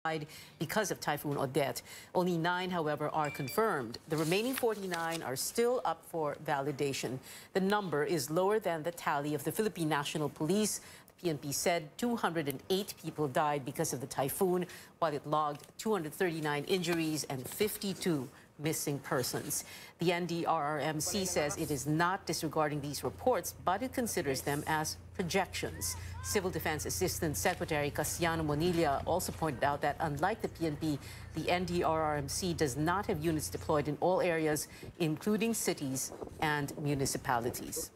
died because of Typhoon Odette. Only 9, however, are confirmed. The remaining 49 are still up for validation. The number is lower than the tally of the Philippine National Police. The PNP said 208 people died because of the typhoon, while it logged 239 injuries and 52 missing persons. The NDRRMC says it is not disregarding these reports, but it considers them as projections. Civil Defense Assistant Secretary Casiano Monilla also pointed out that unlike the PNP, the NDRRMC does not have units deployed in all areas, including cities and municipalities.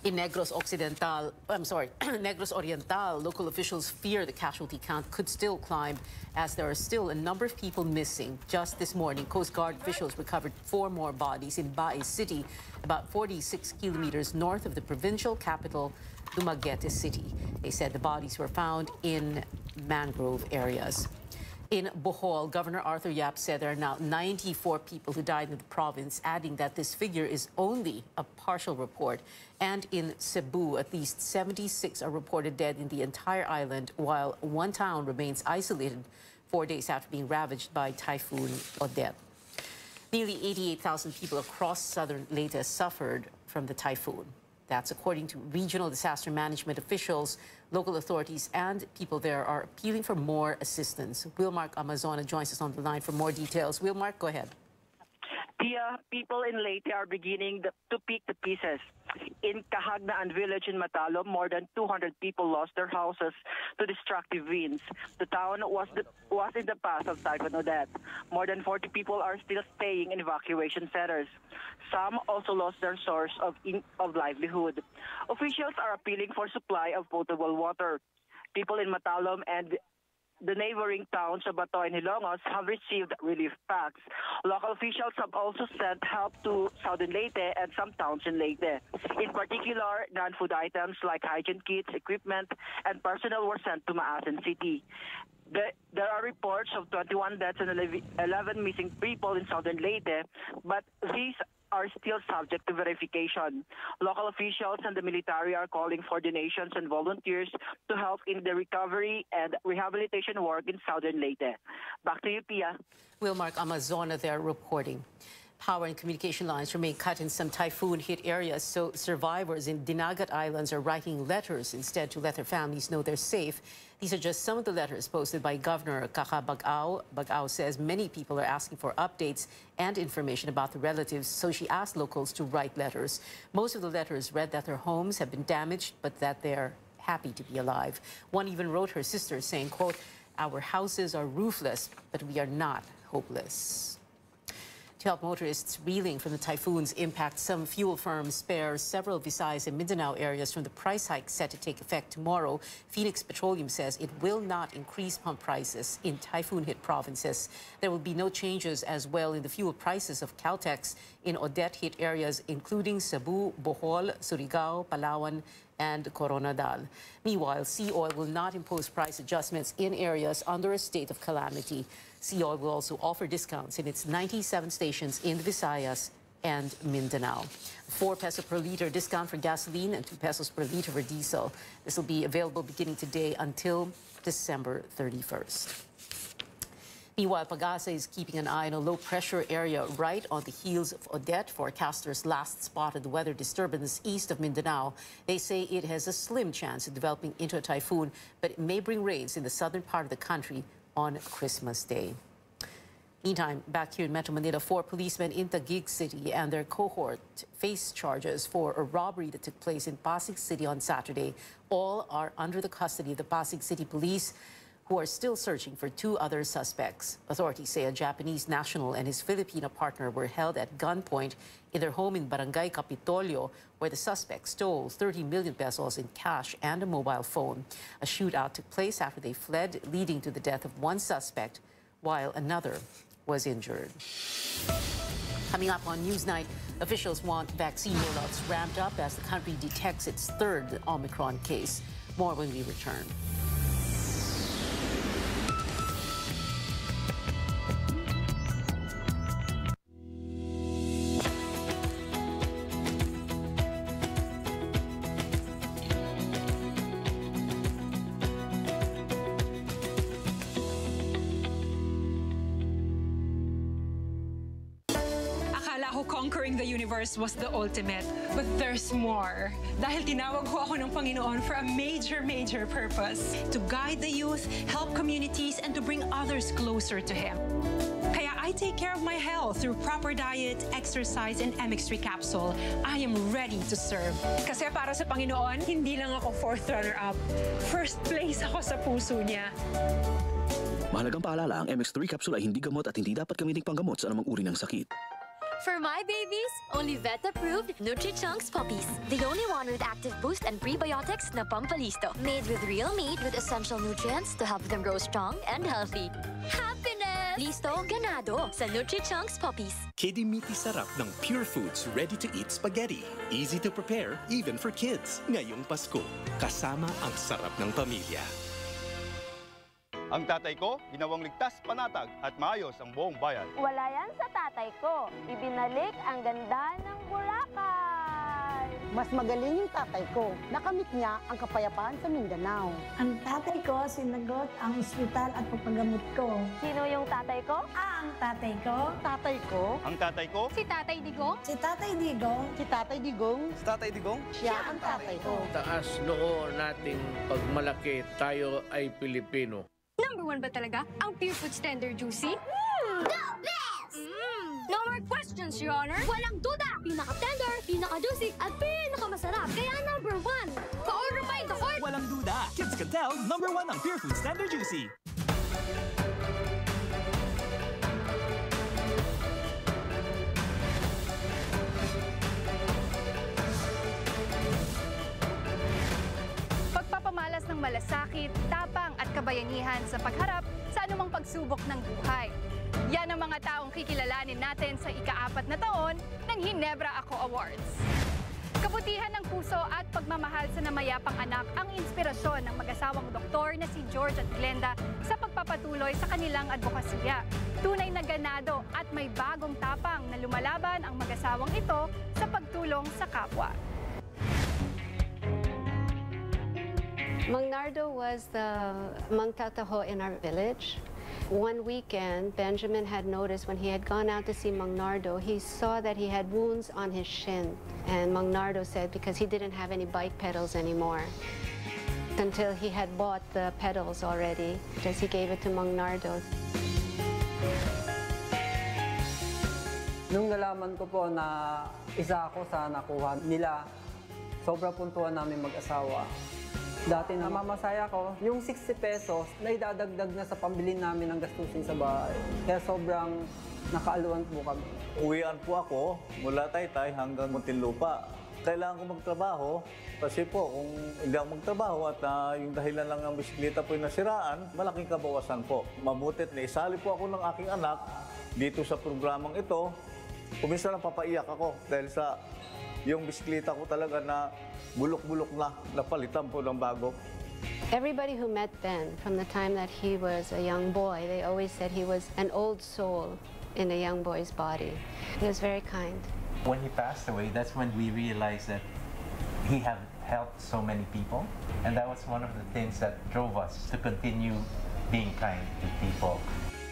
In Negros Oriental, local officials fear the casualty count could still climb as there are still a number of people missing. Just this morning, Coast Guard officials recovered 4 more bodies in Bae City, about 46 kilometers north of the provincial capital, Dumaguete City. They said the bodies were found in mangrove areas. In Bohol, Governor Arthur Yap said there are now 94 people who died in the province, adding that this figure is only a partial report. And in Cebu, at least 76 are reported dead in the entire island, while one town remains isolated 4 days after being ravaged by Typhoon Odette. Nearly 88,000 people across southern Leyte suffered from the typhoon. That's according to regional disaster management officials. Local authorities and people there are appealing for more assistance. Wilmark Amazona joins us on the line for more details. Wilmark, go ahead. Pia, people in Leyte are beginning to pick the pieces. In Cahagnaan village in Matalom, more than 200 people lost their houses to destructive winds. The town was in the path of Typhoon Odette. More than 40 people are still staying in evacuation centers. Some also lost their source of livelihood. Officials are appealing for supply of potable water. People in Matalom and the neighboring towns of Bato and Hilongos have received relief packs. Local officials have also sent help to southern Leyte and some towns in Leyte. In particular, non-food items like hygiene kits, equipment, and personnel were sent to Maasin City. There are reports of 21 deaths and 11 missing people in southern Leyte, but these are still subject to verification. Local officials and the military are calling for donations and volunteers to help in the recovery and rehabilitation work in southern Leyte. Back to you, Pia. Wilmark Amazona there reporting. Power and communication lines remain cut in some typhoon-hit areas, so survivors in Dinagat Islands are writing letters instead to let their families know they're safe. These are just some of the letters posted by Governor Kaka Bagao. Bagao says many people are asking for updates and information about the relatives, so she asked locals to write letters. Most of the letters read that their homes have been damaged, but that they're happy to be alive. One even wrote her sister saying, quote, "Our houses are roofless, but we are not hopeless." To help motorists reeling from the typhoon's impact, some fuel firms spare several Visayas and Mindanao areas from the price hike set to take effect tomorrow. Phoenix Petroleum says it will not increase pump prices in typhoon-hit provinces. There will be no changes as well in the fuel prices of Caltex in Odette-hit areas, including Cebu, Bohol, Surigao, Palawan, and Coronadal. Meanwhile, Sea Oil will not impose price adjustments in areas under a state of calamity. Sea Oil will also offer discounts in its 97 stations in the Visayas and Mindanao. 4 peso per liter discount for gasoline and 2 pesos per liter for diesel. This will be available beginning today until December 31st. Meanwhile, Pag-asa is keeping an eye on a low-pressure area right on the heels of Odette. Forecasters last spotted the weather disturbance east of Mindanao. They say it has a slim chance of developing into a typhoon, but it may bring rains in the southern part of the country on Christmas Day. Meantime, back here in Metro Manila, 4 policemen in Taguig City and their cohort face charges for a robbery that took place in Pasig City on Saturday. All are under the custody of the Pasig City Police, who are still searching for 2 other suspects. Authorities say a Japanese national and his Filipino partner were held at gunpoint in their home in Barangay Capitolio, where the suspect stole 30 million pesos in cash and a mobile phone. A shootout took place after they fled, leading to the death of one suspect, while another was injured. Coming up on Newsnight, officials want vaccine rollouts ramped up as the country detects its 3rd Omicron case. More when we return. conquering the universe was the ultimate. But there's more. Dahil tinawag ho ako ng Panginoon for a major purpose. To guide the youth, help communities, and to bring others closer to Him. Kaya I take care of my health through proper diet, exercise, and MX3 capsule. I am ready to serve. Kasi para sa Panginoon, hindi lang ako 4th runner-up. First place ako sa puso niya. Mahalagang paalala, ang MX3 capsule ay hindi gamot at hindi dapat gamitin panggamot sa anumang uri ng sakit. For my babies, only vet-approved Nutri-Chunks puppies. The only one with active boost and prebiotics na pampalisto. Made with real meat with essential nutrients to help them grow strong and healthy. Happiness! Listo, ganado sa Nutri-Chunks puppies. Kiddie-meaty sarap ng Pure Foods ready-to-eat spaghetti. Easy to prepare, even for kids. Ngayong Pasko, kasama ang sarap ng pamilya. Ang tatay ko, ginawang ligtas, panatag at maayos ang buong bayan. Wala yan sa tatay ko. Ibinalik ang ganda ng Boracay. Mas magaling yung tatay ko. Nakamit niya ang kapayapaan sa Mindanao. Ang tatay ko sinagot ang ospital at pagpagamot ko. Sino yung tatay ko? Ang tatay ko. Tatay ko. Ang tatay ko, Si Tatay Digong. Si Tatay Digong. Si Tatay Digong. si tatay Digong. Siya ang tatay ko. Taas noo nating pagmalaki tayo ay Pilipino. Number 1 ba talaga ang Pure Foods Tender Juicy? The best! No more questions, Your Honor. Walang duda. Pinaka-tender, pinaka-juicy, at pinaka-masarap. Kaya number 1. Pa-order by the court. Walang duda, kids can tell, number 1 ang Pure Foods Tender Juicy. Pagpapamalas ng malasakit, tapang at kabayanihan sa pagharap sa anumang pagsubok ng buhay. Yan ang mga taong kikilalanin natin sa ika-4 na taon ng Ginebra Ako Awards. Kabutihan ng puso at pagmamahal sa namayapang anak ang inspirasyon ng mag-asawang doktor na si George at Glenda sa pagpapatuloy sa kanilang advokasya. Tunay na ganado at may bagong tapang na lumalaban ang mag-asawang ito sa pagtulong sa kapwa. Mang Nardo was the Mang Tataho in our village. One weekend, Benjamin had noticed when he had gone out to see Mang Nardo, he saw that he had wounds on his shin. And Mang Nardo said because he didn't have any bike pedals anymore. Until he had bought the pedals already, because he gave it to Mang Nardo. Nung nalaman ko po na isa ako sa nakuha nila, sobra puntuan namin mag-asawa. Dati na mamasaya ko, yung 60 pesos na idadagdag na sa pambili namin ng gastusin sa bahay. Kaya sobrang nakaaluan po kami. Uwian po ako mula Taytay hanggang Muntinlupa. Kailangan ko magtrabaho kasi po kung hindi ako magtrabaho at yung dahilan lang ng bisikleta po yung nasiraan, malaking kabawasan po. Mabutit na isali po ako ng aking anak dito sa programang ito. Kuminsan lang papaiyak ako dahil sa yung bisikleta ko talaga na bulok-bulok na, napalitan po ng bago. Everybody who met Ben from the time that he was a young boy, they always said he was an old soul in a young boy's body. He was very kind. When he passed away, that's when we realized that he had helped so many people. And that was one of the things that drove us to continue being kind to people.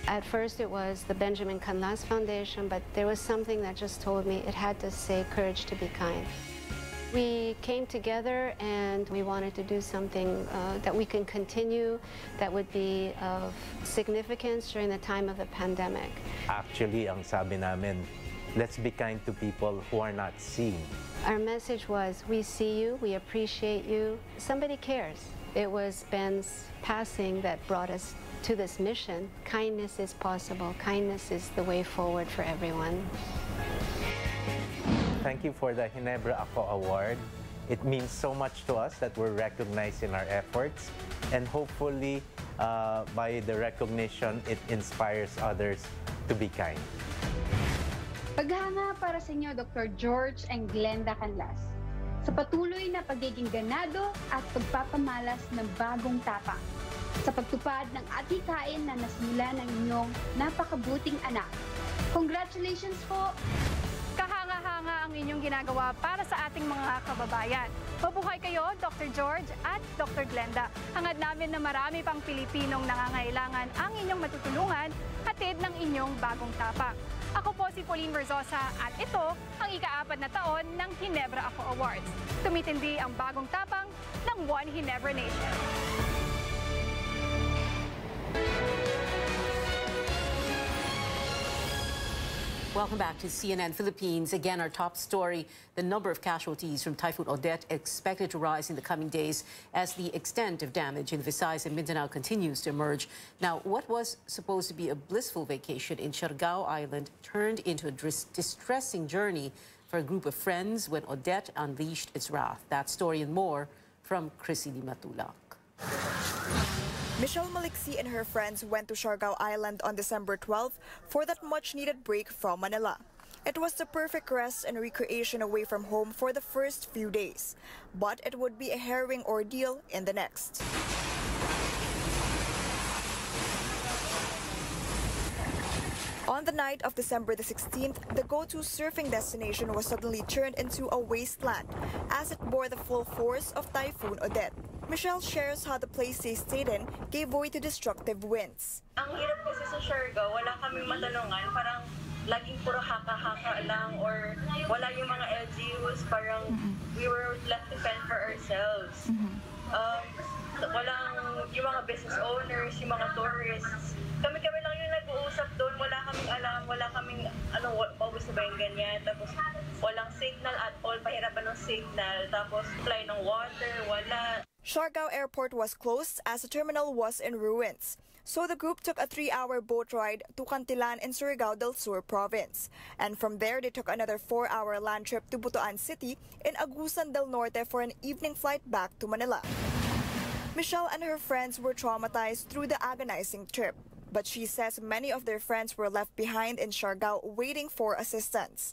At first it was the Benjamin Canlas Foundation, but there was something that just told me it had to say courage to be kind. We came together and we wanted to do something that we can continue that would be of significance during the time of the pandemic. Actually, ang sabi namin, let's be kind to people who are not seen. Our message was, we see you, we appreciate you, somebody cares. It was Ben's passing that brought us to this mission. Kindness is possible. Kindness is the way forward for everyone. Thank you for the Ginebra Ako Award. It means so much to us that we're recognized in our efforts, and hopefully by the recognition, it inspires others to be kind. Paghanga para sa inyo, Dr. George and Glenda Canlas, sa patuloy na pagiging ganado at pagpapamalas ng bagong tapang, sa pagtupad ng adhikain na nasimula ng inyong napakabuting anak. Congratulations po! Kahanga-hanga ang inyong ginagawa para sa ating mga kababayan. Mabuhay kayo, Dr. George at Dr. Glenda. Hangad namin na marami pang Pilipinong nangangailangan ang inyong matutulungan, hatid ng inyong bagong tapang. Ako po si Pauline Verzosa at ito ang ika-4 na taon ng Ginebra Ako Awards. Tumitindi ang bagong tapang ng One Ginebra Nation. Welcome back to CNN Philippines. Again, our top story, the number of casualties from Typhoon Odette expected to rise in the coming days as the extent of damage in Visayas and Mindanao continues to emerge. Now, what was supposed to be a blissful vacation in Siargao Island turned into a distressing journey for a group of friends when Odette unleashed its wrath. That story and more from Chrissy Matulak. Michelle Maliksi and her friends went to Siargao Island on December 12 for that much-needed break from Manila. It was the perfect rest and recreation away from home for the first few days, but it would be a harrowing ordeal in the next. On the night of December the 16th, the go-to surfing destination was suddenly turned into a wasteland as it bore the full force of Typhoon Odette. Michelle shares how the place they stayed in gave way to destructive winds. Ang hirap kasi sa Siargao, wala kaming matanungan, parang laging puro haka-haka lang or wala yung mga LGUs, parang we were left to fend for ourselves. Walang yung mga business owners, yung mga tourists. Kami lang yung nag-uusap doon, wala kaming alam, wala kaming paubos na ba yung ganyan, tapos walang signal at all, pahirapan ng signal, tapos supply ng water, wala. Siargao Airport was closed as the terminal was in ruins. So the group took a 3-hour boat ride to Cantilan in Surigao del Sur province. And from there, they took another 4-hour land trip to Butuan City in Agusan del Norte for an evening flight back to Manila. Michelle and her friends were traumatized through the agonizing trip. But she says many of their friends were left behind in Siargao waiting for assistance.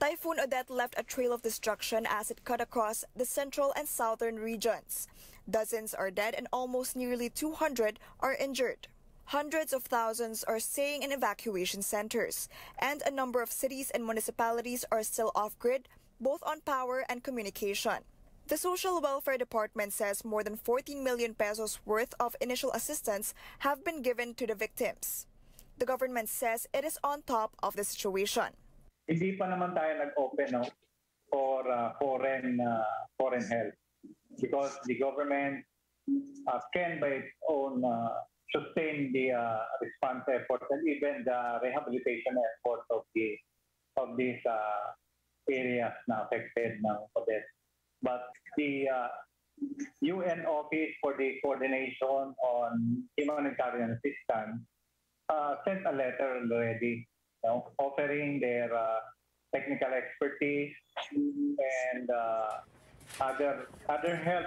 Typhoon Odette left a trail of destruction as it cut across the central and southern regions. Dozens are dead and almost nearly 200 are injured. Hundreds of thousands are staying in evacuation centers, and a number of cities and municipalities are still off-grid, both on power and communication. The Social Welfare Department says more than 14 million pesos worth of initial assistance have been given to the victims. The government says it is on top of the situation. Hindi pa naman tayo nag-open for foreign help because the government can by its own sustain the response effort and even the rehabilitation effort of these areas na affected ng Odette. But the UN Office for the Coordination on Humanitarian Assistance sent a letter already, offering their technical expertise and other help.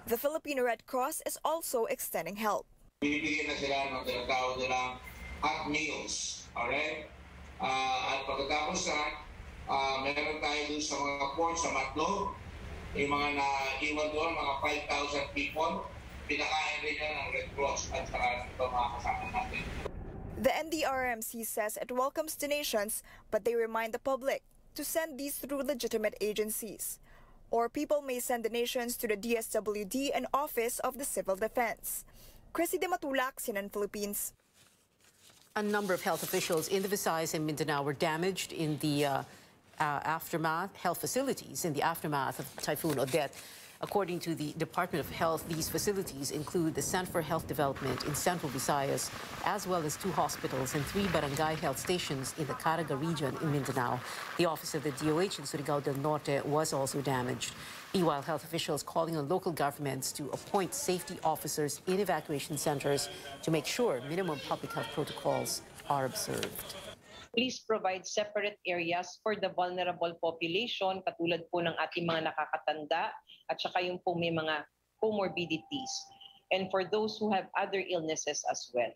The Filipino Red Cross is also extending help. Binibigyan na sila ng tinatawag nilang hot meals, alright? At pagkatapos meron tayo dun sa mga ports sa Matlo, yung mga naiwan doon, mga 5,000 people, pinakain rin yan ng Red Cross at saka ito mga kasama natin. The NDRMC says it welcomes donations, but they remind the public to send these through legitimate agencies. Or people may send donations to the DSWD and Office of the Civil Defense. Chrissy Matulak, CNN Philippines. A number of health officials in the Visayas and Mindanao were damaged in the health facilities in the aftermath of Typhoon Odette. According to the Department of Health, these facilities include the Center for Health Development in Central Visayas, as well as 2 hospitals and 3 barangay health stations in the Caraga region in Mindanao. The office of the DOH in Surigao del Norte was also damaged. Meanwhile, health officials calling on local governments to appoint safety officers in evacuation centers to make sure minimum public health protocols are observed. Please provide separate areas for the vulnerable population, katulad po ng ating mga nakakatanda at saka yung po may mga comorbidities, and for those who have other illnesses as well.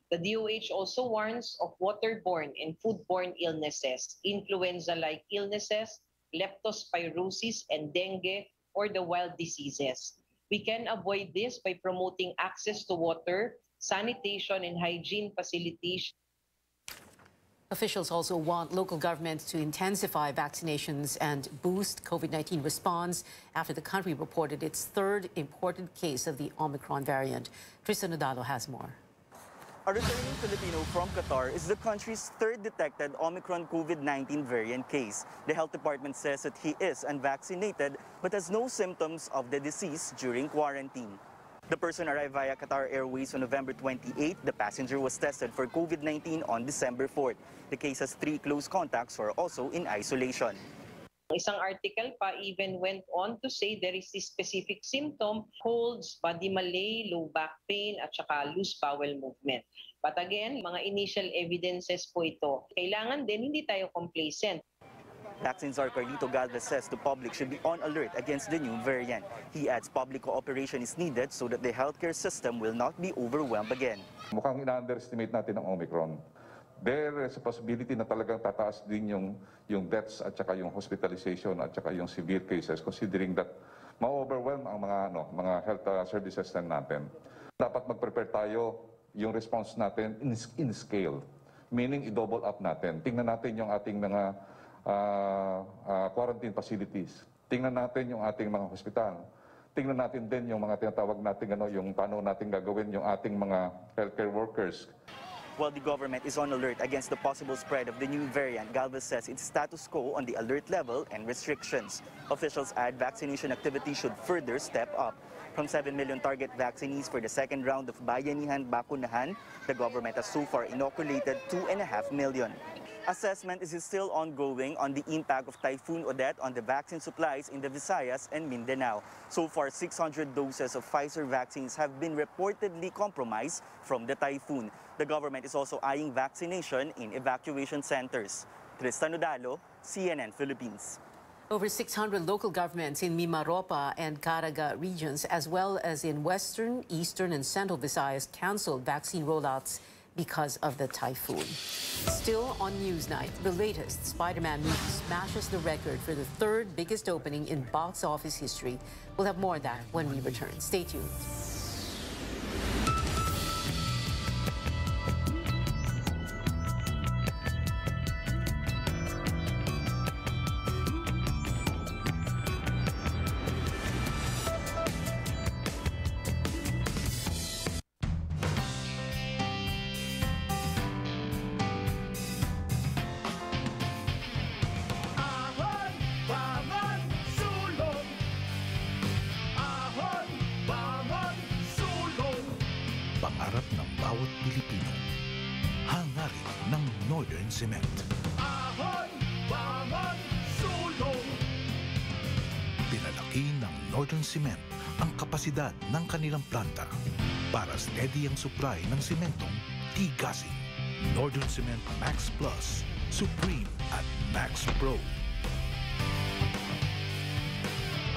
The DOH also warns of waterborne and foodborne illnesses, influenza-like illnesses, leptospirosis and dengue, or the wild diseases. We can avoid this by promoting access to water, sanitation and hygiene facilities. Officials also want local governments to intensify vaccinations and boost COVID-19 response after the country reported its 3rd imported case of the Omicron variant. Tristan Nadalo has more. A returning Filipino from Qatar is the country's third detected Omicron COVID-19 variant case. The health department says that he is unvaccinated but has no symptoms of the disease during quarantine. The person arrived via Qatar Airways on November 28. The passenger was tested for COVID-19 on December 4. The case has 3 close contacts who are also in isolation. Isang article pa even went on to say there is this specific symptom, colds, body malaise, low back pain, at saka loose bowel movement. But again, mga initial evidences po ito. Kailangan din hindi tayo complacent. Vaccine czar Carlito Galvez says the public should be on alert against the new variant. He adds public cooperation is needed so that the healthcare system will not be overwhelmed again. Mukhang ina-underestimate natin ang Omicron. There is a possibility na talagang tataas din yung deaths at saka yung hospitalization at saka yung severe cases considering that ma-overwhelm ang mga health services natin. Dapat mag-prepare tayo yung response natin in scale, meaning i-double up natin. Tingnan natin yung ating mga quarantine facilities. Tingnan natin yung ating mga hospital. Tingnan natin din yung mga tinatawag natin yung paano natin gagawin yung ating mga healthcare workers. While the government is on alert against the possible spread of the new variant, Galvez says it's status quo on the alert level and restrictions. Officials add vaccination activity should further step up. From 7 million target vaccinees for the second round of Bayanihan Bakunahan, the government has so far inoculated 2.5 million. Assessment is still ongoing on the impact of Typhoon Odette on the vaccine supplies in the Visayas and Mindanao. So far, 600 doses of Pfizer vaccines have been reportedly compromised from the typhoon. The government is also eyeing vaccination in evacuation centers. Tristan Udalo, CNN Philippines. Over 600 local governments in Mimaropa and Caraga regions, as well as in Western, Eastern, and Central Visayas, canceled vaccine rollouts because of the typhoon. Still on Newsnight, the latest Spider-Man movie smashes the record for the third biggest opening in box office history. We'll have more of that when we return. Stay tuned. Pangarap ng bawat Pilipino, hangarin ng Northern Cement. Ahon, bangon, sulong! Pinalaki ng Northern Cement ang kapasidad ng kanilang planta para steady ang supply ng sementong tigasin. Northern Cement Max Plus, Supreme at Max Pro.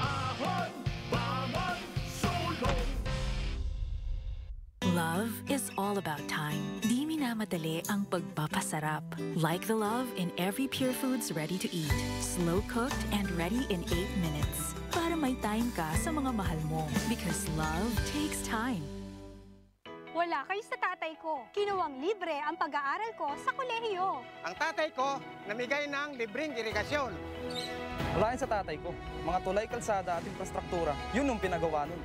Ahon, bangon, sulong! Love is all about time. Di minamadali ang pagpapasarap. Like the love in every Pure Foods ready-to-eat. Slow-cooked and ready in 8 minutes. Para may time ka sa mga mahal mo. Because love takes time. Wala kayo sa tatay ko. Kinuwang libre ang pag-aaral ko sa kolehiyo. Ang tatay ko, namigay ng libreng irigasyon. Wala sa tatay ko. Mga tulay, kalsada at infrastruktura. Yun ang pinagawa nun.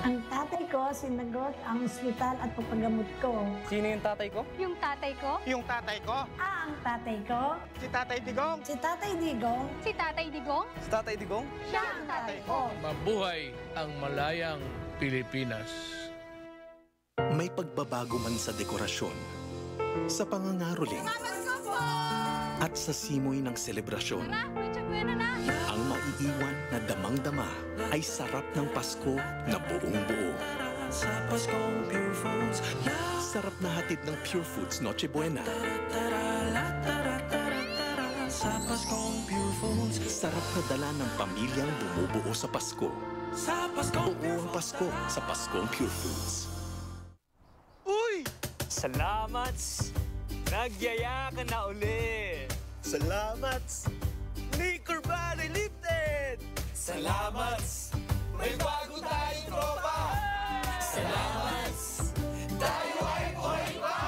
Ang tatay ko sinagot ang ospital at pagpagamot ko. Sino yung tatay ko? Yung tatay ko? Yung tatay ko? Ang tatay ko? Si Tatay Digong? Si Tatay Digong? Si Tatay Digong? Si Tatay Digong? Siya ang tatay ko. Mabuhay ang malayang Pilipinas. May pagbabago man sa dekorasyon, sa pangangaroling, at sa simoy ng selebrasyon. Ang maiiwan na damang-dama ay sarap ng Pasko na buong-buo. Sarap na hatid ng Pure Foods Noche Buena. Sarap na dala ng pamilyang bumubuo sa Pasko. Buong Pasko sa Paskong Pure Foods. Uy! Salamat! Nagyaya ka na uli! Salamat! Nicor Valley lifted! Salamat! May bago tayong tropa! Salamat! Tayo ay buhay pa!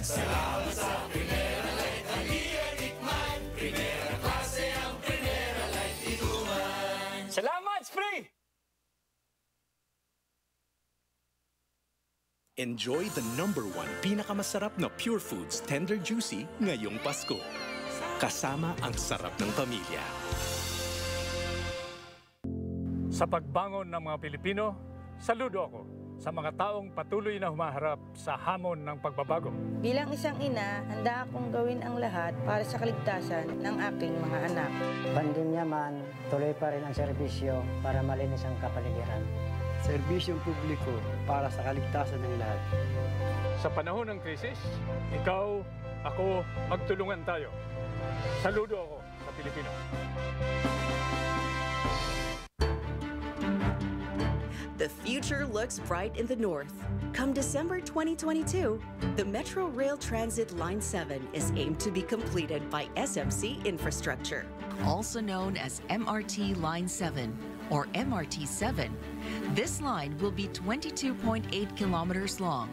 Salamat sa Primera Light na iyanikman! Primera klase ang Primera Light ituman! Salamat, Spring! Enjoy the #1 pinakamasarap na Pure Foods Tender Juicy ngayong Pasko. Kasama ang sarap ng pamilya. Sa pagbangon ng mga Pilipino, saludo ako sa mga taong patuloy na humaharap sa hamon ng pagbabago. Bilang isang ina, handa akong gawin ang lahat para sa kaligtasan ng aking mga anak. Pandemya man, tuloy pa rin ang serbisyo para malinis ang kapaligiran. Serbisyong publiko para sa kaligtasan ng lahat. Sa panahon ng krisis, ikaw, ako, magtulungan tayo. Saludo ako sa Pilipino. The future looks bright in the north. Come December 2022, the Metro Rail Transit Line 7 is aimed to be completed by SMC Infrastructure, also known as MRT Line 7 or MRT7. This line will be 22.8 kilometers long,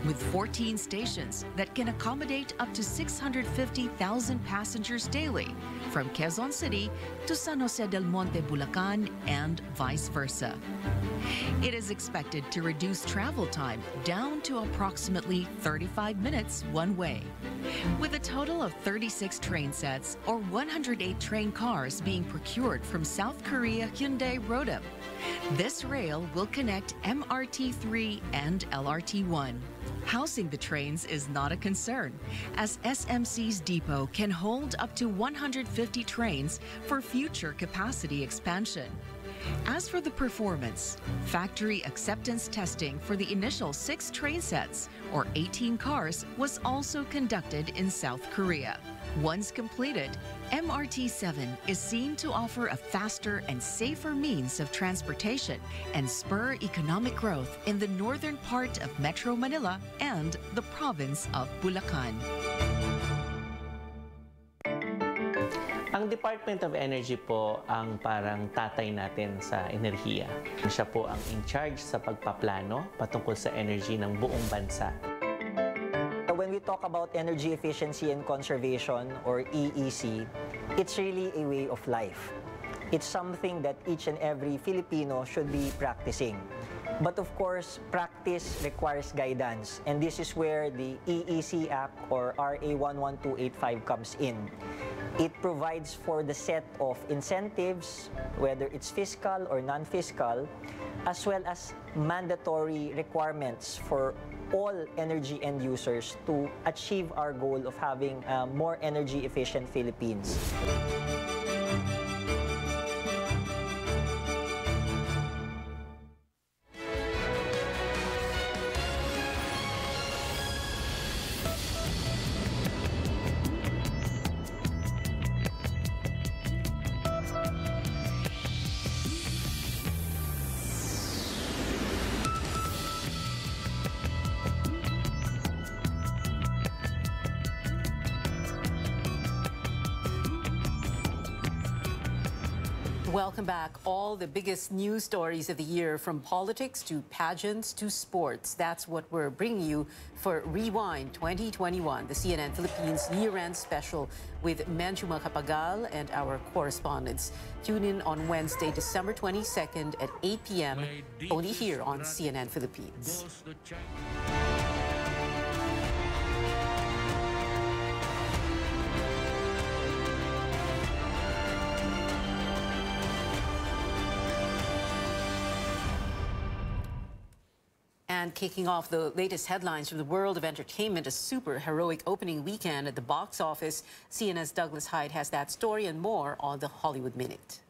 with 14 stations that can accommodate up to 650,000 passengers daily from Quezon City to San Jose del Monte, Bulacan, and vice versa. It is expected to reduce travel time down to approximately 35 minutes one way. With a total of 36 train sets or 108 train cars being procured from South Korea Hyundai Rodam, this rail will connect MRT3 and LRT1. Housing the trains is not a concern, as SMC's depot can hold up to 150 trains for future capacity expansion. As for the performance, factory acceptance testing for the initial 6 train sets, or 18 cars, was also conducted in South Korea. Once completed, MRT7 is seen to offer a faster and safer means of transportation and spur economic growth in the northern part of Metro Manila and the province of Bulacan. Ang Department of Energy po ang parang tatay natin sa enerhiya. Siya po ang in charge sa pagpaplano patungkol sa energy ng buong bansa. When we talk about energy efficiency and conservation, or EEC, it's really a way of life. It's something that each and every Filipino should be practicing. But of course, practice requires guidance, and this is where the EEC Act, or RA 11285, comes in. It provides for the set of incentives, whether it's fiscal or non-fiscal, as well as mandatory requirements for all energy end users to achieve our goal of having more energy-efficient Philippines. Welcome back. All the biggest news stories of the year, from politics to pageants to sports. That's what we're bringing you for Rewind 2021, the CNN Philippines year-end special with Menchu Macapagal and our correspondents. Tune in on Wednesday, December 22nd at 8 p.m. only here on CNN Philippines. And kicking off the latest headlines from the world of entertainment, a super heroic opening weekend at the box office. CNN's Douglas Hyde has that story and more on the Hollywood Minute.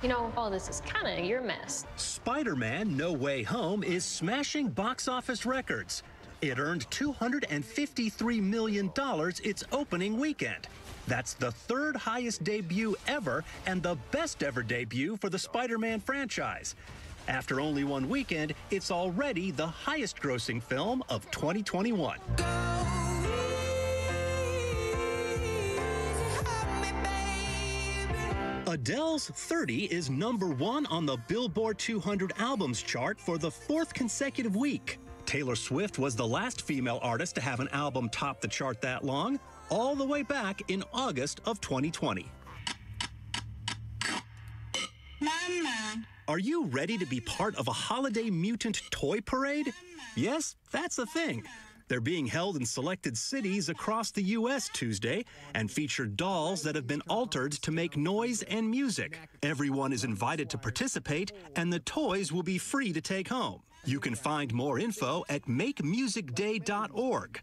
You know, all this is kind of your mess. Spider-Man: No Way Home is smashing box office records. It earned $253 million its opening weekend. That's the third highest debut ever and the best ever debut for the Spider-Man franchise. After only one weekend, it's already the highest grossing film of 2021. Adele's 30 is #1 on the Billboard 200 albums chart for the 4th consecutive week. Taylor Swift was the last female artist to have an album top the chart that long, all the way back in August of 2020. Mama. Are you ready to be part of a holiday mutant toy parade? Yes, that's a thing. They're being held in selected cities across the U.S. Tuesday and feature dolls that have been altered to make noise and music. Everyone is invited to participate, and the toys will be free to take home. You can find more info at makemusicday.org.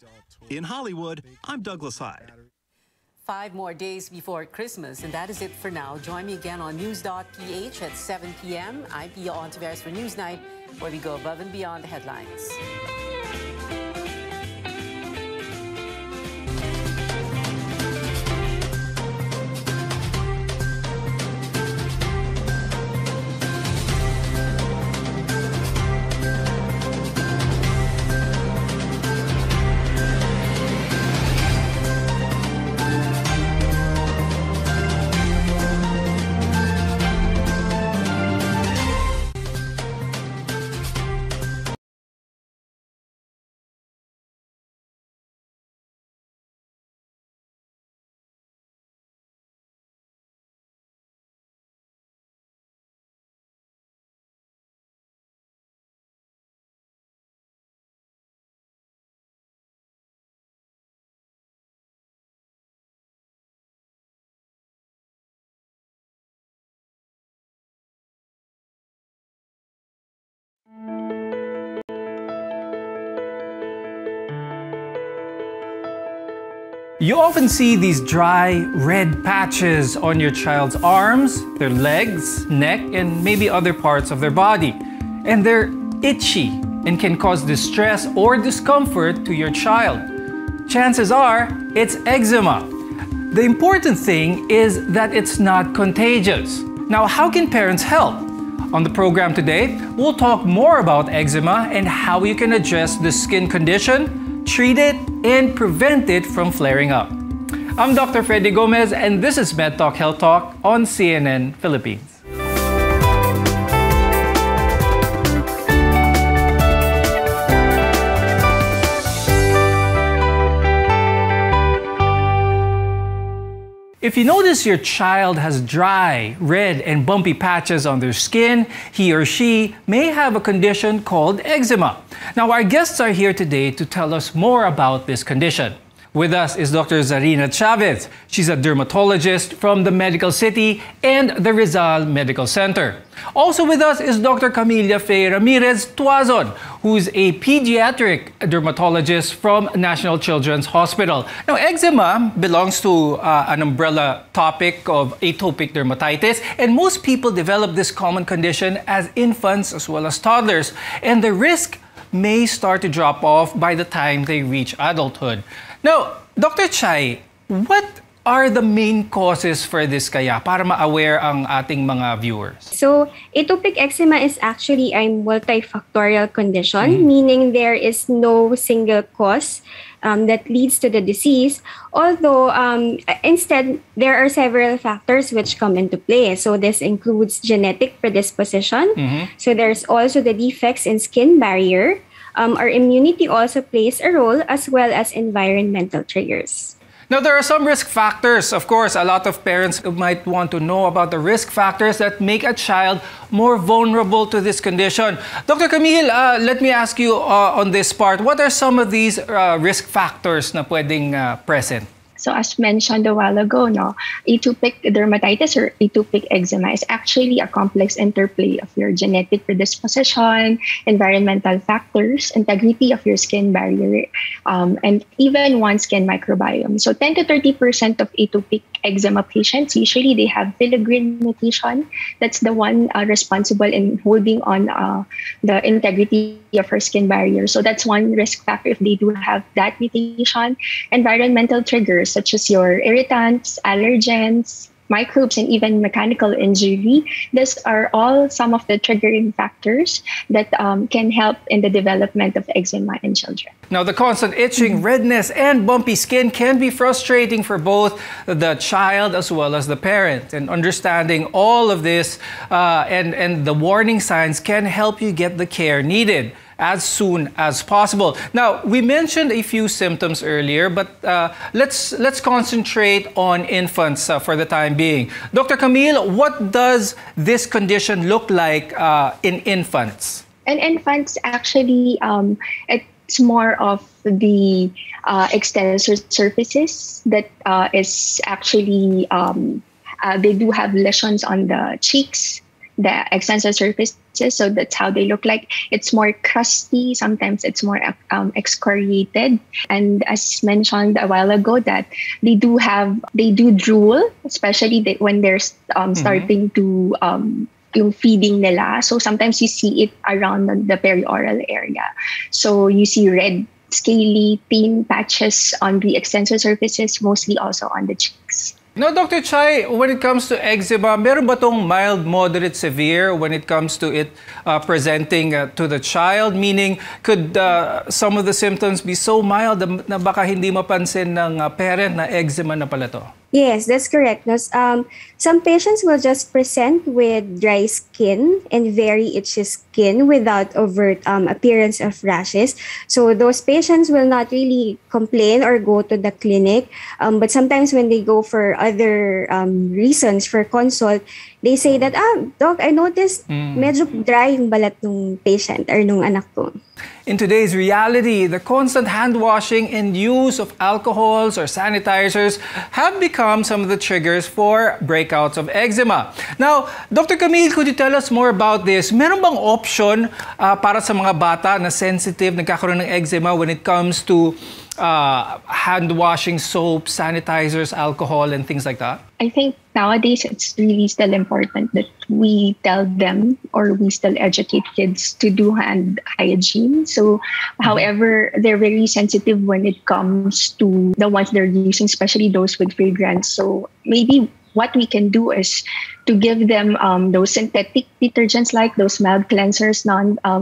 In Hollywood, I'm Douglas Hyde. 5 more days before Christmas, and that is it for now. Join me again on News.ph at 7 p.m. I'm Pia Hontiveros for Newsnight, where we go above and beyond the headlines. You often see these dry, red patches on your child's arms, their legs, neck, and maybe other parts of their body. And they're itchy and can cause distress or discomfort to your child. Chances are, it's eczema. The important thing is that it's not contagious. Now, how can parents help? On the program today, we'll talk more about eczema and how you can address the skin condition, treat it, and prevent it from flaring up. I'm Dr. Freddy Gomez, and this is Med Talk Health Talk on CNN Philippines. If you notice your child has dry, red, and bumpy patches on their skin, he or she may have a condition called eczema. Now, our guests are here today to tell us more about this condition. With us is Dr. Zarina Chavez. She's a dermatologist from the Medical City and the Rizal Medical Center. Also with us is Dr. Camilla Faye Ramirez Tuazon, who's a pediatric dermatologist from National Children's Hospital. Now, eczema belongs to an umbrella topic of atopic dermatitis, and most people develop this common condition as infants as well as toddlers, and the risk may start to drop off by the time they reach adulthood. Now, Dr. Chai, what are the main causes for this kaya para ma-aware ang ating mga viewers? So, atopic eczema is actually a multifactorial condition, meaning there is no single cause that leads to the disease, although instead there are several factors which come into play. So this includes genetic predisposition. So there's also the defects in skin barrier. Our immunity also plays a role, as well as environmental triggers. Now, there are some risk factors. Of course, a lot of parents might want to know about the risk factors that make a child more vulnerable to this condition. Dr. Camille, let me ask you on this part, what are some of these risk factors na pwedeng present? So as mentioned a while ago, atopic dermatitis or atopic eczema is actually a complex interplay of your genetic predisposition, environmental factors, integrity of your skin barrier, and even one skin microbiome. So 10 to 30% of atopic eczema patients, usually they have filaggrin mutation. That's the one responsible in holding on the integrity of our skin barrier. So that's one risk factor if they do have that mutation. Environmental triggers such as your irritants, allergens, microbes, and even mechanical injury. These are all some of the triggering factors that can help in the development of eczema in children. Now, the constant itching, redness, and bumpy skin can be frustrating for both the child as well as the parent. And understanding all of this and the warning signs can help you get the care needed as soon as possible. Now, we mentioned a few symptoms earlier, but let's concentrate on infants for the time being. Dr. Camille, what does this condition look like in infants? And infants actually, it's more of the extensor surfaces that is actually, they do have lesions on the cheeks, the extensor surfaces, so that's how they look like. It's more crusty, sometimes it's more excoriated. And as mentioned a while ago, that they do drool, especially when they're starting to yung feeding nila. So sometimes you see it around the perioral area. So you see red, scaly, thin patches on the extensor surfaces, mostly also on the cheeks. Now, Dr. Chai, when it comes to eczema, meron ba tong mild, moderate, severe when it comes to it presenting to the child? Meaning, could some of the symptoms be so mild na baka hindi mapansin ng parent na eczema na pala to? Yes, that's correct. Some patients will just present with dry skin and very itchy skin without overt appearance of rashes. So those patients will not really complain or go to the clinic. But sometimes when they go for other reasons for consult, they say that, Doc, I noticed medyo dry yung balat ng patient or nung anak ko. In today's reality, the constant hand washing and use of alcohols or sanitizers have become some of the triggers for breakouts of eczema. Now, Dr. Camille, could you tell us more about this? Meron bang option para sa mga bata na sensitive, nagkakaroon ng eczema when it comes to hand washing soap, sanitizers, alcohol, and things like that? I think nowadays it's really still important that we tell them or we still educate kids to do hand hygiene. So, however, they're very sensitive when it comes to the ones they're using, especially those with fragrance. So maybe what we can do is to give them those synthetic detergents like those mild cleansers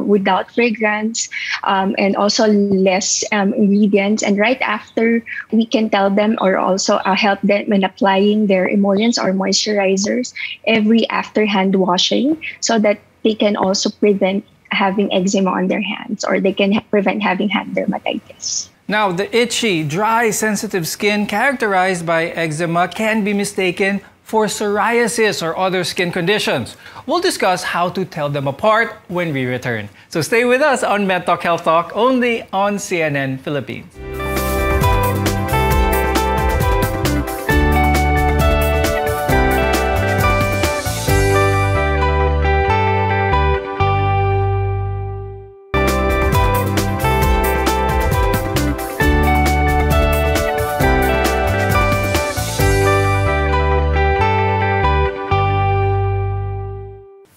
without fragrance and also less ingredients. And right after, we can tell them or also help them in applying their emollients or moisturizers every after hand washing so that they can also prevent having eczema on their hands or they can prevent having hand dermatitis. Now, the itchy, dry, sensitive skin characterized by eczema can be mistaken for psoriasis or other skin conditions. We'll discuss how to tell them apart when we return. So stay with us on MedTalk Health Talk, only on CNN Philippines.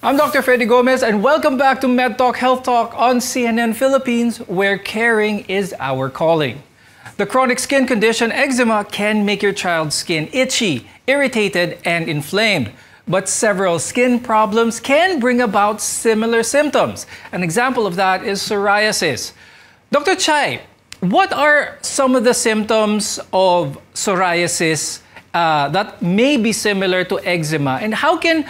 I'm Dr. Freddy Gomez and welcome back to MedTalk Health Talk on CNN Philippines, where caring is our calling. The chronic skin condition eczema can make your child's skin itchy, irritated, and inflamed. But several skin problems can bring about similar symptoms. An example of that is psoriasis. Dr. Chai, what are some of the symptoms of psoriasis that may be similar to eczema, and how can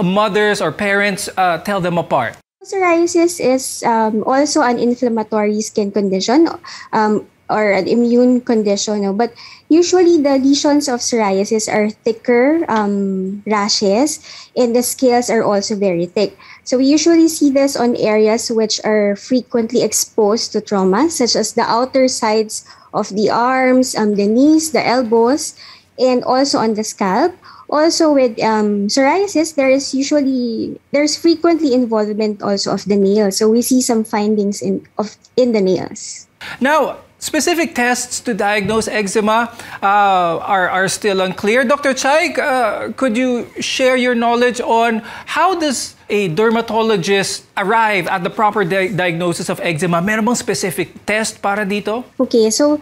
mothers or parents tell them apart? Psoriasis is also an inflammatory skin condition or an immune condition, but usually the lesions of psoriasis are thicker rashes and the scales are also very thick. So we usually see this on areas which are frequently exposed to trauma, such as the outer sides of the arms, the knees, the elbows, and also on the scalp. Also with psoriasis, there's frequently involvement also of the nails. So we see some findings in the nails. Now, specific tests to diagnose eczema are still unclear. Dr. Chai, could you share your knowledge on how does a dermatologist arrive at the proper diagnosis of eczema? Meron bang specific test para dito? Okay, so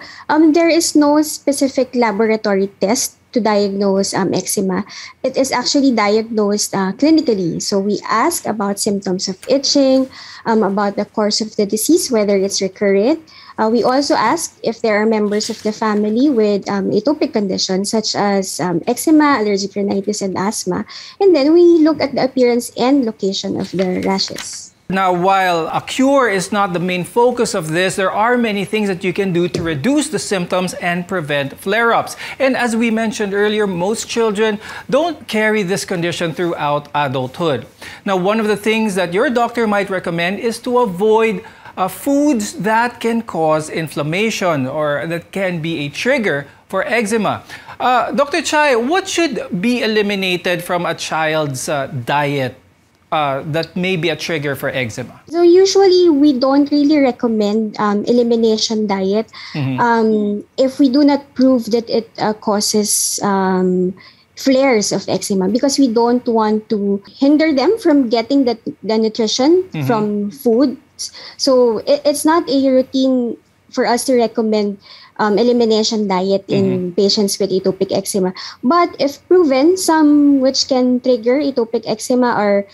there is no specific laboratory test to diagnose eczema. It is actually diagnosed clinically. So we ask about symptoms of itching, about the course of the disease, whether it's recurrent. We also ask if there are members of the family with atopic conditions such as eczema, allergic rhinitis, and asthma. And then we look at the appearance and location of the rashes. Now, while a cure is not the main focus of this, there are many things that you can do to reduce the symptoms and prevent flare-ups. And as we mentioned earlier, most children don't carry this condition throughout adulthood. Now, one of the things that your doctor might recommend is to avoid foods that can cause inflammation or that can be a trigger for eczema. Dr. Chai, what should be eliminated from a child's diet that may be a trigger for eczema? So usually we don't really recommend elimination diet if we do not prove that it causes flares of eczema, because we don't want to hinder them from getting the nutrition from food. So it's not a routine for us to recommend elimination diet in patients with atopic eczema. But if proven, some which can trigger atopic eczema are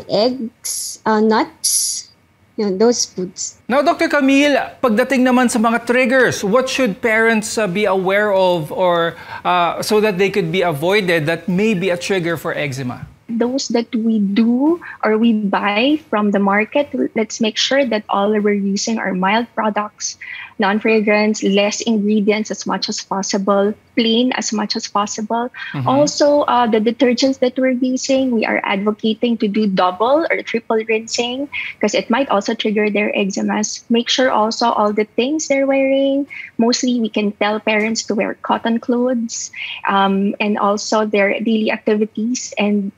eggs, nuts, those foods. Now, Dr. Camille, pagdating naman sa mga triggers, what should parents be aware of or so that they could be avoided that may be a trigger for eczema? Those that we do or we buy from the market, let's make sure that all we're using are mild products, non-fragrance, less ingredients as much as possible, plain as much as possible. Also, the detergents that we're using, we are advocating to do double or triple rinsing because it might also trigger their eczemas. Make sure also all the things they're wearing, mostly we can tell parents to wear cotton clothes and also their daily activities, and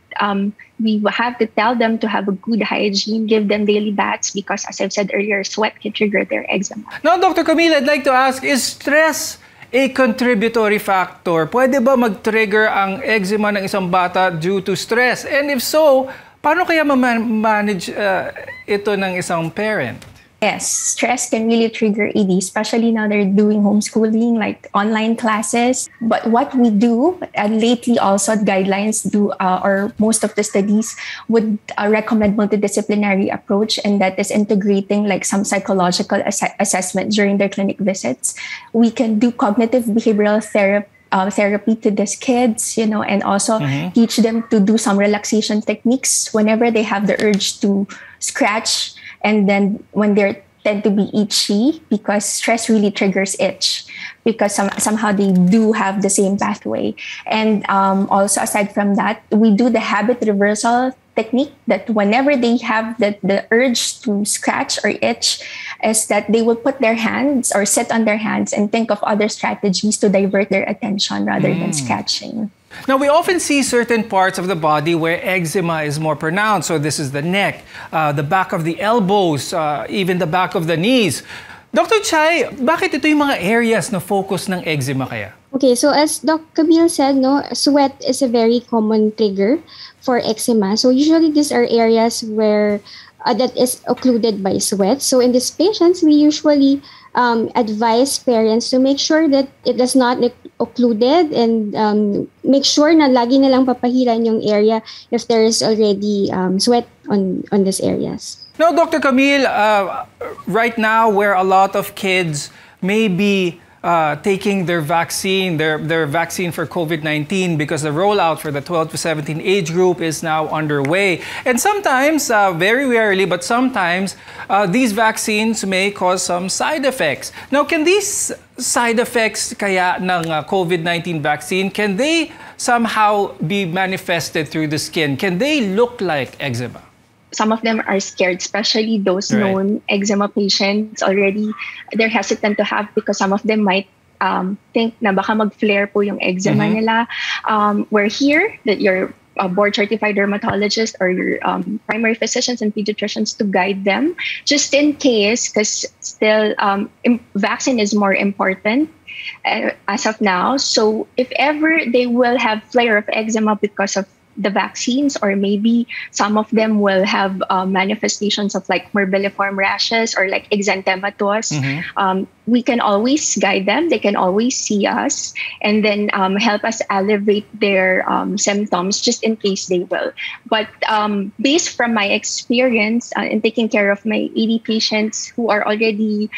we have to tell them to have a good hygiene, give them daily baths because, as I've said earlier, sweat can trigger their eczema. Now, Dr. Camille, I'd like to ask, is stress a contributory factor? Pwede ba mag-trigger ang eczema ng isang bata due to stress? And if so, paano kaya ma-manage ito ng isang parent? Yes, stress can really trigger ED, especially now they're doing homeschooling, like online classes. But what we do, and lately also guidelines do, or most of the studies would recommend multidisciplinary approach, and that is integrating like some psychological assessment during their clinic visits. We can do cognitive behavioral therapy to these kids, and also teach them to do some relaxation techniques whenever they have the urge to scratch. And then when they tend to be itchy, because stress really triggers itch, because somehow they do have the same pathway. And also aside from that, we do the habit reversal technique that whenever they have the urge to scratch or itch, is that they will put their hands or sit on their hands and think of other strategies to divert their attention rather than scratching. Now, we often see certain parts of the body where eczema is more pronounced. So this is the neck, the back of the elbows, even the back of the knees. Dr. Chai, bakit ito yung mga areas na focus ng eczema kaya? Okay, so as Dr. Camille said, sweat is a very common trigger for eczema. So usually these are areas where that is occluded by sweat. So in these patients, we usually advise parents to make sure that it does not occluded, and make sure na lagi nilang papahiran yung area if there is already sweat on these areas. Now, Dr. Camille, right now where a lot of kids may be taking their vaccine, their vaccine for COVID-19, because the rollout for the 12 to 17 age group is now underway. And sometimes, very rarely, but sometimes, these vaccines may cause some side effects. Now, can these side effects kaya ng COVID-19 vaccine, can they somehow be manifested through the skin? Can they look like eczema? Some of them are scared, especially those known eczema patients already. They're hesitant to have because some of them might think na baka mag-flare po yung eczema nila. We're here, that your board-certified dermatologist or your primary physicians and pediatricians to guide them, just in case, because still vaccine is more important as of now. So if ever they will have flare of eczema because of the vaccines, or maybe some of them will have manifestations of like morbilliform rashes or like exanthematous. We can always guide them. They can always see us and then help us elevate their symptoms just in case they will. But based from my experience in taking care of my ED patients who are already,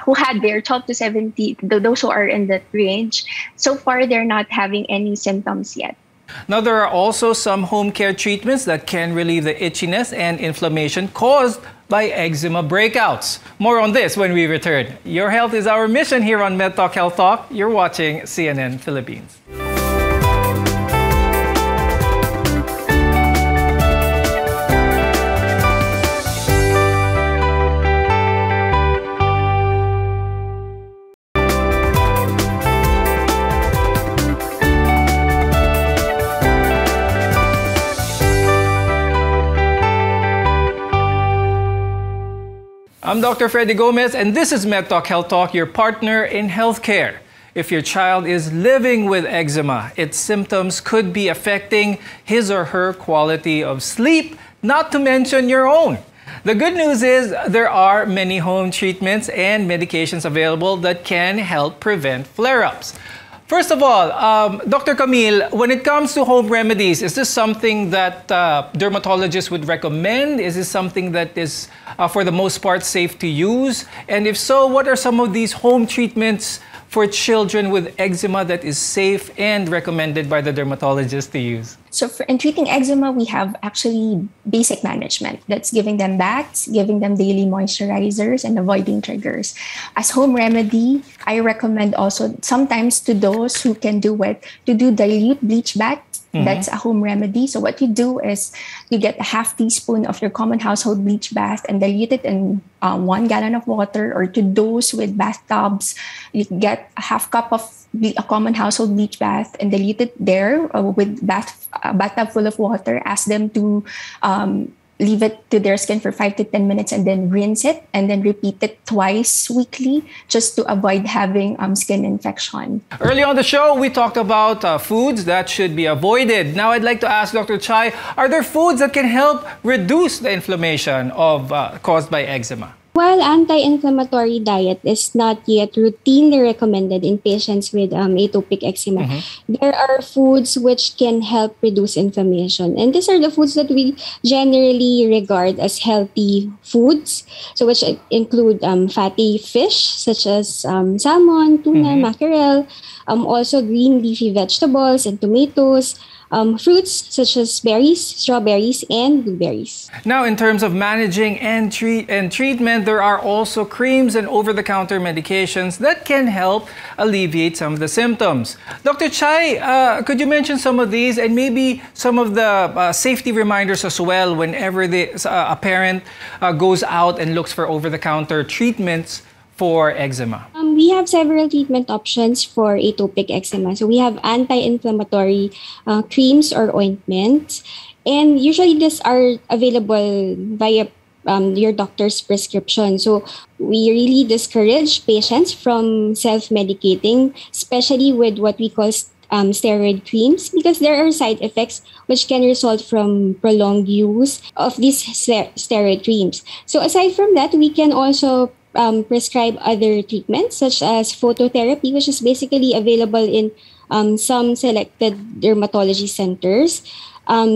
who had their 12 to 17, those who are in that range, so far they're not having any symptoms yet. Now, there are also some home care treatments that can relieve the itchiness and inflammation caused by eczema breakouts. More on this when we return. Your health is our mission here on MedTalk Health Talk. You're watching CNN Philippines. I'm Dr. Freddy Gomez, and this is MedTalk Health Talk, your partner in healthcare. If your child is living with eczema, its symptoms could be affecting his or her quality of sleep, not to mention your own. The good news is there are many home treatments and medications available that can help prevent flare-ups. First of all, Dr. Camille, when it comes to home remedies, is this something that dermatologists would recommend? Is this something that is, for the most part, safe to use? And if so, what are some of these home treatments for children with eczema that is safe and recommended by the dermatologist to use? So in treating eczema, we have actually basic management. That's giving them baths, giving them daily moisturizers, and avoiding triggers. As home remedy, I recommend also sometimes to those who can do it, to do dilute bleach bath. That's a home remedy. So what you do is you get a half teaspoon of your common household bleach bath and dilute it in 1 gallon of water, or to those with bathtubs, you get a half cup of a common household bleach bath and dilute it there with a bathtub full of water. Ask them to leave it to their skin for 5 to 10 minutes and then rinse it, and then repeat it twice weekly just to avoid having skin infection. Early on the show, we talked about foods that should be avoided. Now I'd like to ask Dr. Chai, are there foods that can help reduce the inflammation caused by eczema? While anti-inflammatory diet is not yet routinely recommended in patients with atopic eczema, there are foods which can help reduce inflammation. And these are the foods that we generally regard as healthy foods, so which include fatty fish such as salmon, tuna, mackerel, also green leafy vegetables and tomatoes, fruits such as berries, strawberries, and blueberries. Now, in terms of managing and treatment, there are also creams and over-the-counter medications that can help alleviate some of the symptoms. Dr. Chai, could you mention some of these and maybe some of the safety reminders as well whenever a parent goes out and looks for over-the-counter treatments for eczema? We have several treatment options for atopic eczema. So we have anti-inflammatory creams or ointments, and usually these are available via your doctor's prescription. So we really discourage patients from self-medicating, especially with what we call steroid creams, because there are side effects which can result from prolonged use of these steroid creams. So aside from that, we can also prescribe other treatments such as phototherapy, which is basically available in some selected dermatology centers.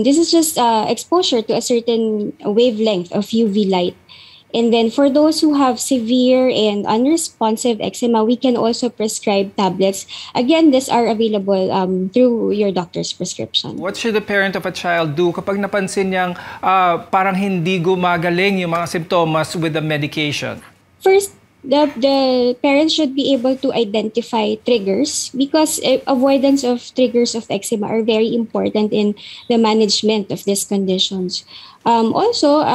This is just exposure to a certain wavelength of UV light. And then for those who have severe and unresponsive eczema, we can also prescribe tablets. Again, these are available through your doctor's prescription. What should the parent of a child do kapag napansin niyang parang hindi gumagaling yung mga simptomas with the medication? First, the parents should be able to identify triggers, because avoidance of triggers of eczema are very important in the management of these conditions. Also,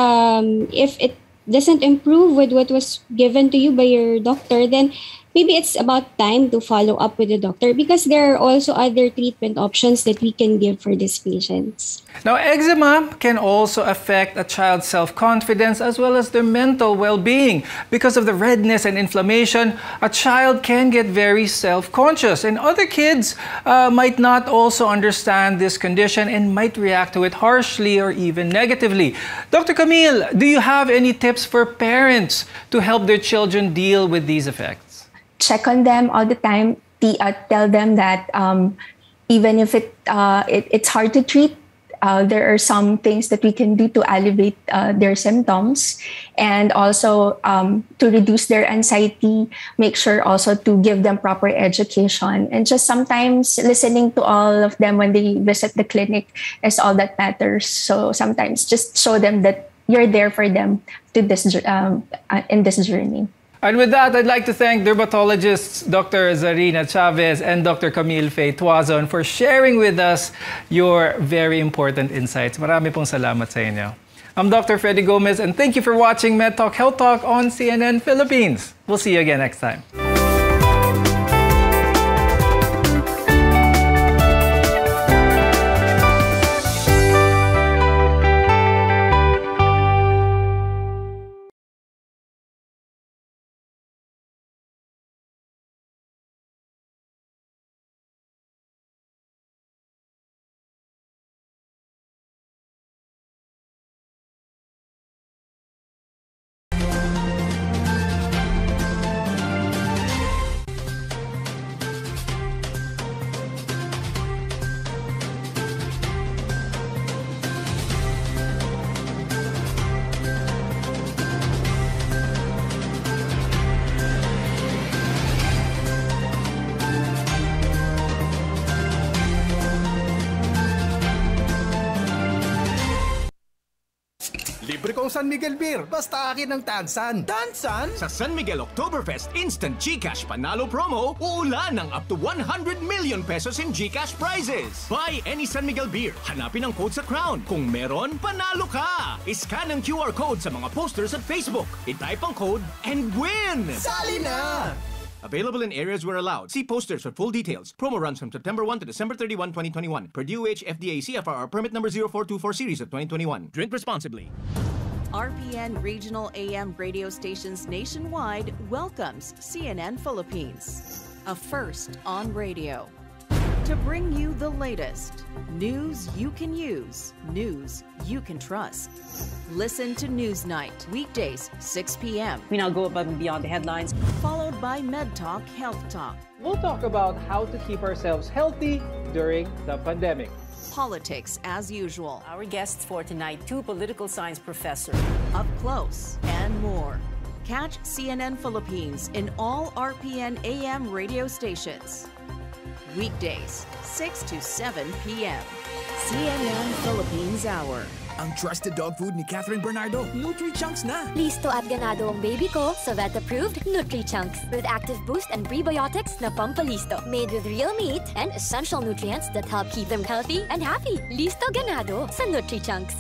if it doesn't improve with what was given to you by your doctor, then maybe it's about time to follow up with the doctor, because there are also other treatment options that we can give for these patients. Now, eczema can also affect a child's self-confidence as well as their mental well-being. Because of the redness and inflammation, a child can get very self-conscious, and other kids might not also understand this condition and might react to it harshly or even negatively. Dr. Camille, do you have any tips for parents to help their children deal with these effects? Check on them all the time. Tell them that even if it's hard to treat, there are some things that we can do to alleviate their symptoms, and also to reduce their anxiety, make sure also to give them proper education, and just sometimes listening to all of them when they visit the clinic is all that matters. So sometimes just show them that you're there for them to this in this journey. And with that, I'd like to thank dermatologists Dr. Zarina Chavez and Dr. Camille Faye Tuazon for sharing with us your very important insights. Marami pong salamat sa inyo. I'm Dr. Freddy Gomez, and thank you for watching MedTalk Health Talk on CNN Philippines. We'll see you again next time. Libre kong San Miguel beer, basta akin ang Tansan. Tansan? Sa San Miguel Oktoberfest Instant GCash Panalo Promo, uulan ng up to 100 million pesos in GCash prizes. Buy any San Miguel beer, hanapin ang code sa crown. Kung meron, panalo ka! Iscan ang QR code sa mga posters at Facebook. I-type ang code and win! Sali na! Available in areas where allowed. See posters for full details. Promo runs from September 1 to December 31, 2021. Per DOH FDA CFR permit number 0424 series of 2021. Drink responsibly. RPN Regional AM radio stations nationwide welcomes CNN Philippines, a first on radio. To bring you the latest news you can use, news you can trust. Listen to Newsnight, weekdays, 6 p.m. We now go above and beyond the headlines. Followed by MedTalk Health Talk. We'll talk about how to keep ourselves healthy during the pandemic. Politics as usual. Our guests for tonight, two political science professors. Up close and more. Catch CNN Philippines in all RPN AM radio stations. Weekdays, 6 to 7 p.m. CNN Philippines Hour. Ang trusted dog food ni Catherine Bernardo, Nutri-Chunks na! Listo at ganado ang baby ko sa vet-approved Nutri-Chunks with active boost and prebiotics na pampalisto. Made with real meat and essential nutrients that help keep them healthy and happy. Listo ganado sa Nutri-Chunks.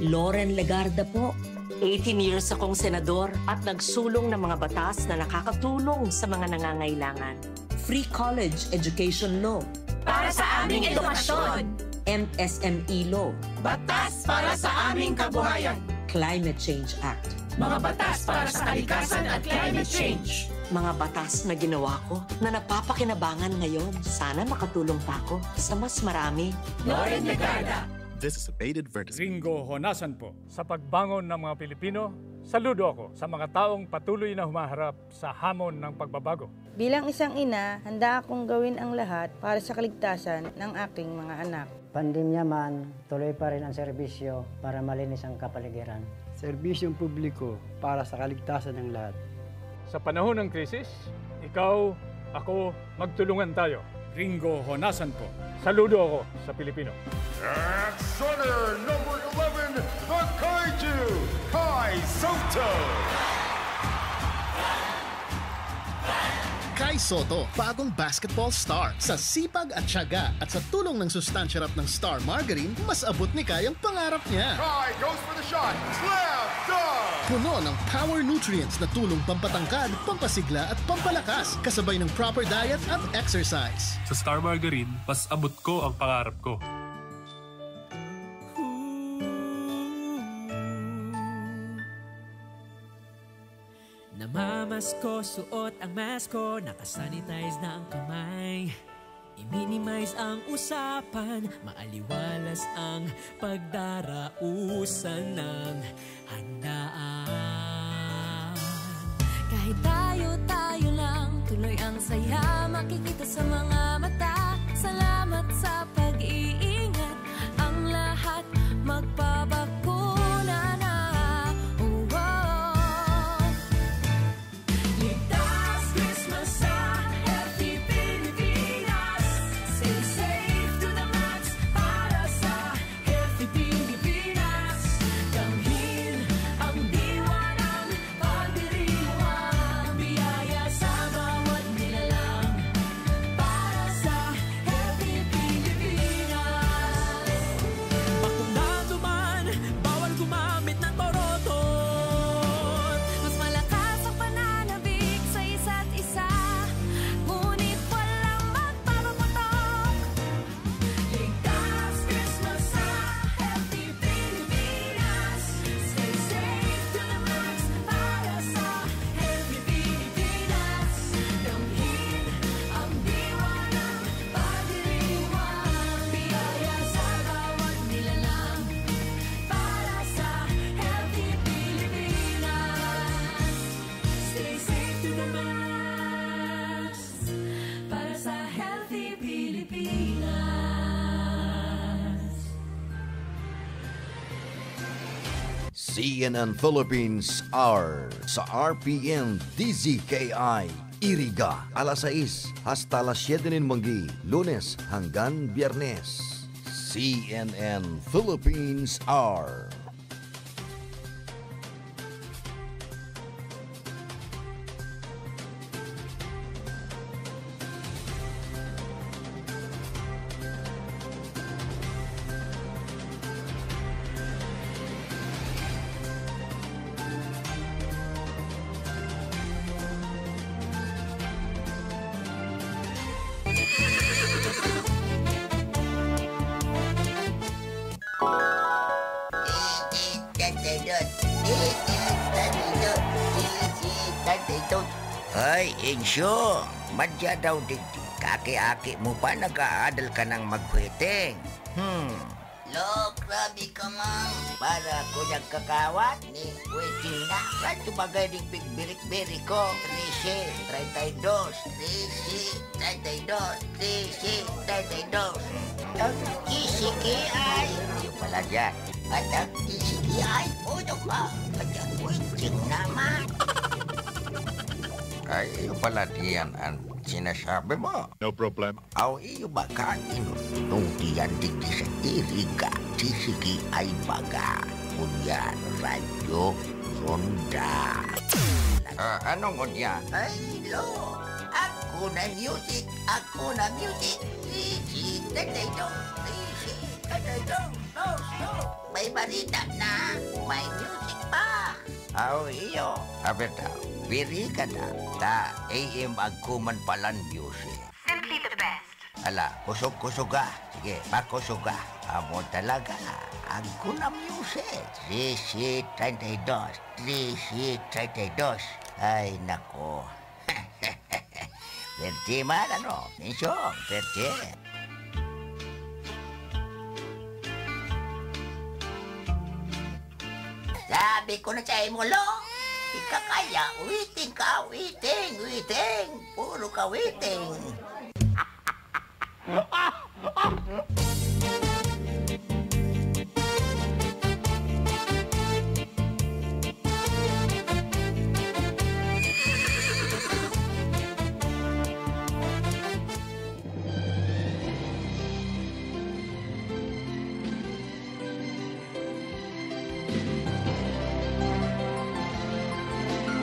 Loren Legarda po. 18 years akong senador at nagsulong ng mga batas na nakakatulong sa mga nangangailangan. Free college education law. Para sa aming edukasyon. MSME law. Batas para sa aming kabuhayan. Climate Change Act. Mga batas para sa kalikasan at climate change. Mga batas na ginawa ko na napapakinabangan ngayon. Sana makatulong pa ako sa mas marami. Loren Legarda. This is a baited verdict. Ringo Honasan po. Sa pagbangon ng mga Pilipino, saludo ako sa mga taong patuloy na humaharap sa hamon ng pagbabago. Bilang isang ina, handa akong gawin ang lahat para sa kaligtasan ng aking mga anak. Pandemya man, tuloy pa rin ang serbisyo para malinis ang kapaligiran. Serbisyong publiko para sa kaligtasan ng lahat. Sa panahon ng krisis, ikaw, ako, magtulungan tayo. Ringo Honasan po. Saludo ako sa Pilipino. At Center number 11, the Kaiju, Kai Soto. Kai Soto, bagong basketball star. Sa sipag at tiyaga at sa tulong ng sustansya rap ng Star Margarine, mas abot ni Kai ang pangarap niya. Kai goes for the shot. Slam dunk! Puno ng power nutrients na tulong pampatangkad, pampasigla at pampalakas, kasabay ng proper diet at exercise. Sa Star Margarine, mas abot ko ang pangarap ko. Namamasko, suot ang mask ko, nakasanitize na ang kamay. I-minimize ang usapan, maaliwalas ang pagdarausan ng handaan. Kahit tayo lang, tuloy ang saya, makikita sa mga mata. Salamat sa pag-iingat, ang CNN Philippines Hour sa RPN-DZKI-IRIGA alas 6 hasta alas 7 ng manggi, Lunes hanggang Biyernes. CNN Philippines Hour. Ay, Insyo, madya daw digdi. Kaki-aki mo pa nag-aadal ka ng magkwiting. Lo, grabe ka, Mang. Para ko nagkakawat ni kwiting na. Kanto bagay din pigbirik-birik ko. 13, 32, 32, 32. Ang DZKI. Yung pala dyan. At ang DZKI, uno ka. At ang kwiting naman. Ay, iyo pala diyan ang sinasabi mo. No problem. Aw, iyo ba kain nung diyan digdi sa iriga, DZKI-IRIGA. Kunyan, radyo, ronda. Anong kunyan? Ay, lo. Ako na music. Ako na music. May balita na. May music pa. Aw, iyo. Abet daw. Biri ka na. Ta, AM agkuman palan music. Simply the best. Ala, kusog-kusog ka. Sige, pakusog ka. Amo talaga. Agko na music. 32. Ay, nako. Pwede man, ano? Minso, pwede. Sabi ko na sa'yo mo, lo. Ika kaya, witing ka, witing. Puro ka witing.